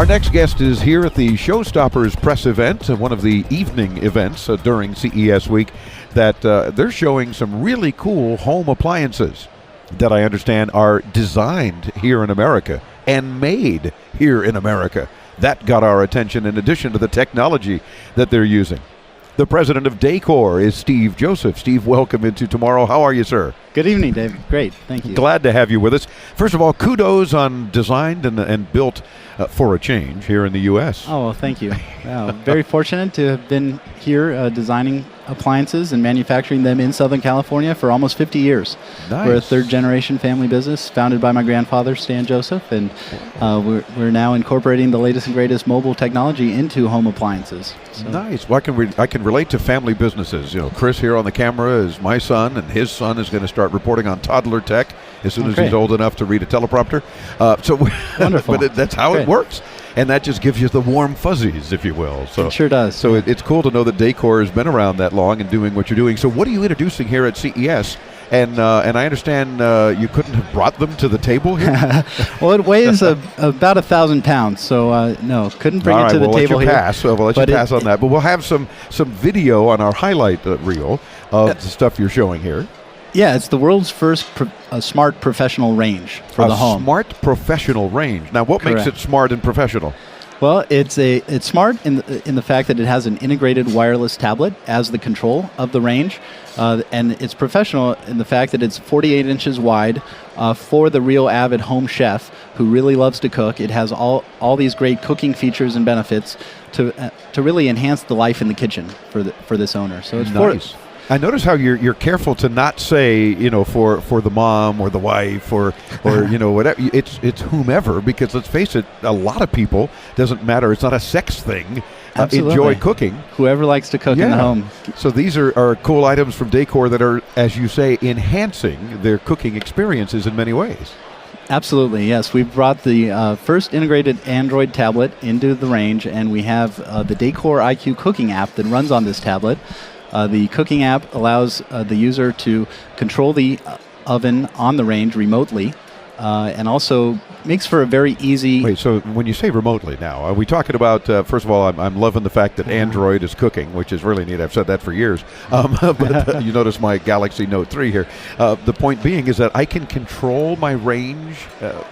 Our next guest is here at the Showstoppers press event, one of the evening events during CES week, that they're showing some really cool home appliances that I understand are designed here in America and made here in America. That got our attention in addition to the technology that they're using. The president of Dacor is Steve Joseph. Steve, welcome into Tomorrow. How are you, sir? Good evening, Dave. Great. Thank you. Glad to have you with us. First of all, kudos on designed and built for a change here in the U.S. Oh, well, thank you. Very fortunate to have been here designing appliances and manufacturing them in Southern California for almost 50 years. Nice. We're a third-generation family business founded by my grandfather, Stan Joseph, and we're now incorporating the latest and greatest mobile technology into home appliances. So. Nice. Well, I can relate to family businesses. You know, Chris here on the camera is my son, and his son is going to start reporting on toddler tech as soon as he's old enough to read a teleprompter. Wonderful. But that's how it works. And that just gives you the warm fuzzies, if you will. So it sure does. So it's cool to know that Dacor has been around that long and doing what you're doing. So what are you introducing here at CES? And I understand you couldn't have brought them to the table here? Well, it weighs about 1,000 pounds, so no, couldn't bring it to the table here. We'll let you pass on that. But we'll have some video on our highlight reel of the stuff you're showing here. Yeah, it's the world's first smart professional range for the home. Smart professional range. Now, what makes it smart and professional? Well, it's smart in the fact that it has an integrated wireless tablet as the control of the range, and it's professional in the fact that it's 48 inches wide for the real avid home chef who really loves to cook. It has all these great cooking features and benefits to really enhance the life in the kitchen for this owner. So it's nice. I notice how you're careful to not say, you know, for the mom or the wife or you know, whatever. It's whomever, because let's face it, a lot of people, doesn't matter, it's not a sex thing, enjoy cooking. Whoever likes to cook in the home. So these are cool items from Dacor that are, as you say, enhancing their cooking experiences in many ways. Absolutely, yes. We've brought the first integrated Android tablet into the range, and we have the Dacor IQ cooking app that runs on this tablet. The cooking app allows the user to control the oven on the range remotely, and also makes for a very easy... Wait, so when you say remotely now, are we talking about, first of all, I'm loving the fact that Android is cooking, which is really neat. I've said that for years. But you notice my Galaxy Note 3 here. The point being is that I can control my range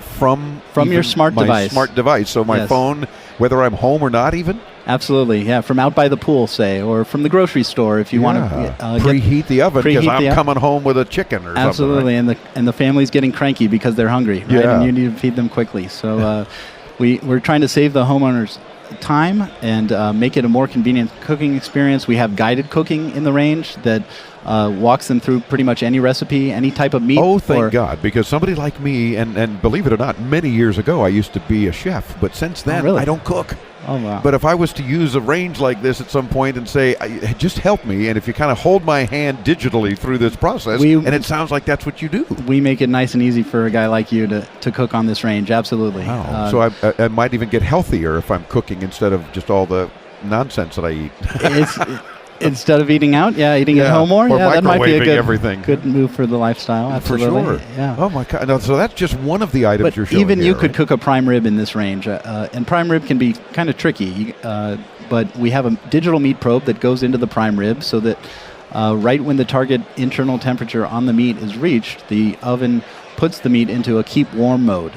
from your smart device. So my phone, whether I'm home or not even? Absolutely, yeah. From out by the pool, say, or from the grocery store, if you want to preheat the oven because I'm coming home with a chicken or absolutely, something. Right? and the family's getting cranky because they're hungry, right? And you need to feed them quickly. So we're trying to save the homeowners time and make it a more convenient cooking experience. We have guided cooking in the range that walks them through pretty much any recipe, any type of meat. Oh, thank God, because somebody like me, and believe it or not, many years ago I used to be a chef, but since then I don't cook. Oh, wow. But if I was to use a range like this at some point and say, just help me, and if you kind of hold my hand digitally through this process, and it sounds like that's what you do. We make it nice and easy for a guy like you to cook on this range, absolutely. Wow. So I might even get healthier if I'm cooking instead of just all the nonsense that I eat. Instead of eating out, eating at home more, that might be a good move for the lifestyle. Absolutely. For sure. Yeah. Oh my God! No, so that's just one of the items you're showing. Even you could cook a prime rib in this range, and prime rib can be kind of tricky. But we have a digital meat probe that goes into the prime rib, so that right when the target internal temperature on the meat is reached, the oven puts the meat into a keep warm mode,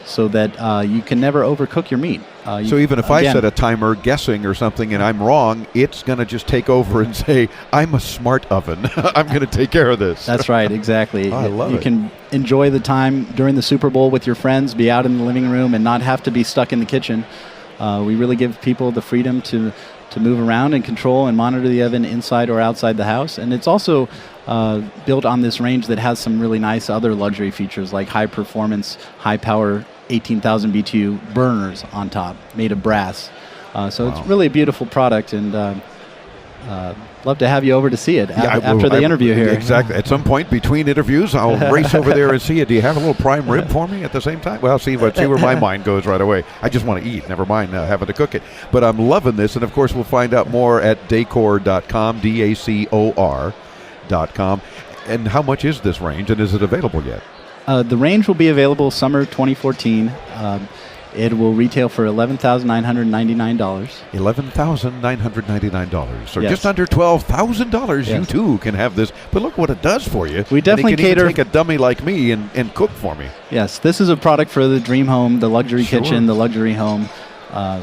so that you can never overcook your meat. So even if I set a timer guessing or something and I'm wrong, it's going to just take over and say, I'm a smart oven. I'm going to take care of this. That's right, exactly. I love it. You can enjoy the time during the Super Bowl with your friends, be out in the living room and not have to be stuck in the kitchen. We really give people the freedom to move around and control and monitor the oven inside or outside the house. And it's also built on this range that has some really nice other luxury features like high performance, high power 18,000 BTU burners on top, made of brass. So it's really a beautiful product, and love to have you over to see it after the interview here. Exactly. At some point between interviews, I'll race over there and see it. Do you have a little prime rib for me at the same time? Well, see where my mind goes right away. I just want to eat, never mind having to cook it. But I'm loving this, and of course we'll find out more at Dacor.com, Dacor.com. And how much is this range, and is it available yet? The range will be available summer 2014. It will retail for $11,999. $11,999. So Yes. just under $12,000, you Yes. too can have this. But look what it does for you. We definitely and it can cater- even take a dummy like me and cook for me. Yes, this is a product for the dream home, the luxury Sure. kitchen, the luxury home,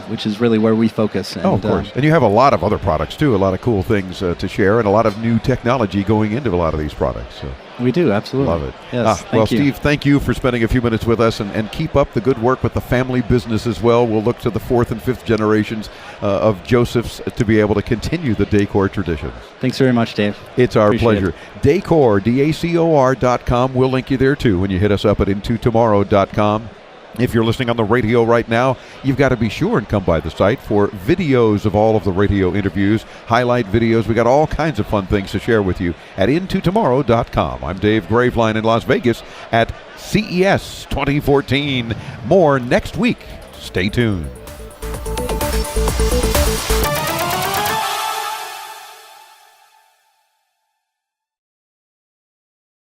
which is really where we focus. And, Oh, of course. And you have a lot of other products, too, a lot of cool things to share, and a lot of new technology going into a lot of these products. So we do, absolutely. love it. Yes, Well, thank you. Steve, thank you for spending a few minutes with us, and keep up the good work with the family business as well. We'll look to the 4th and 5th generations of Joseph's to be able to continue the Dacor traditions. Thanks very much, Dave. It's our Appreciate pleasure. Dacor, Dacor.com. We'll link you there, too, when you hit us up at intotomorrow.com. If you're listening on the radio right now, you've got to be sure and come by the site for videos of all of the radio interviews, highlight videos. We got all kinds of fun things to share with you at intotomorrow.com. I'm Dave Graveline in Las Vegas at CES 2014. More next week. Stay tuned.